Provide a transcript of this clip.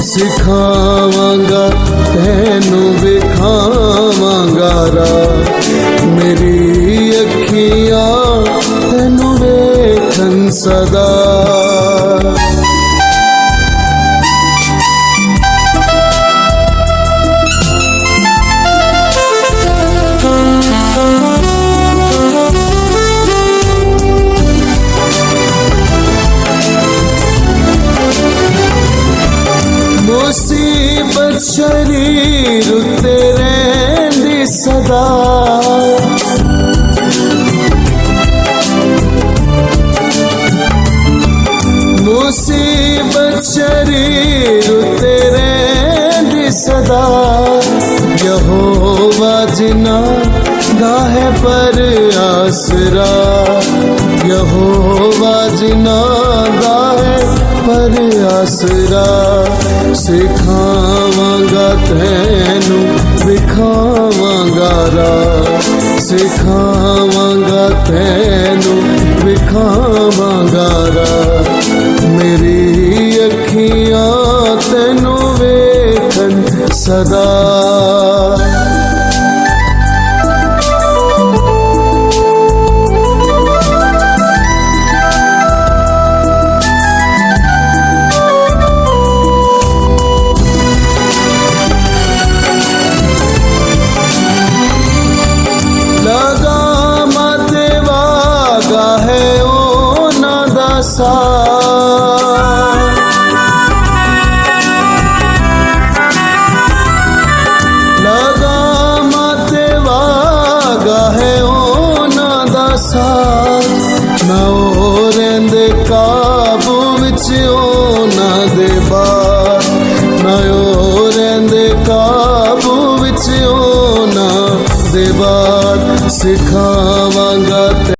ਸਿਖਾਵਾਂਗਾ ਤੈਨੂੰ ਵਿਖਾਵਾਂਗਾ ਰਾਹ। ਮੇਰੀ ਅੱਖੀਆਂ ਤੈਨੂੰ ਵੇਖਣ ਸਦਾ। ਮੁਸੀਬਤ ਸ਼ਰੀਰ ਉੱਤੇ ਰਹਿੰਦੀ ਸਦਾ। ਮੁਸੀਬਤ ਸ਼ਰੀਰ ਉੱਤੇ ਰਹਿੰਦੀ ਸਦਾ। ਯਹੋਵਾ ਜਿਨ੍ਹਾਂ ਦਾ ਹੈ ਪਰ ਆਸਰਾ। ਯਹੋਵਾ ਜਿਨ੍ਹਾਂ ਦਾ ਹੈ ਪਰ ਆਸਰਾ। ਸਿਖਾਵਾਂਗਾ ਤੈਨੂੰ ਵਿਖਾਵਾਂਗਾ ਰਾਹ। ਸਿਖਾਵਾਂਗਾ ਤੈਨੂੰ ਵਿਖਾਵਾਂਗਾ ਰਾਹ। ਮੇਰੀ ਅੱਖੀਆਂ ਤੈਨੂੰ ਵੇਖਣ ਸਦਾ। ਲਗਾਮਾਂ ਤੇ ਵਾਗਾ ਹੈ ਉਹਨਾਂ ਦਾ ਸਾਥ। ਨਾ ਉਹ ਰਹਿੰਦੇ ਕਾਬੂ ਵਿੱਚ ਉਹਨਾਂ ਦੇ ਬਾਹਰ। ਨਾ ਉਹ ਰਹਿੰਦੇ ਕਾਬੂ ਵਿੱਚ ਉਹਨਾਂ ਦੇ ਬਾਹਰ। ਸਿਖਾਵਾਂਗਾ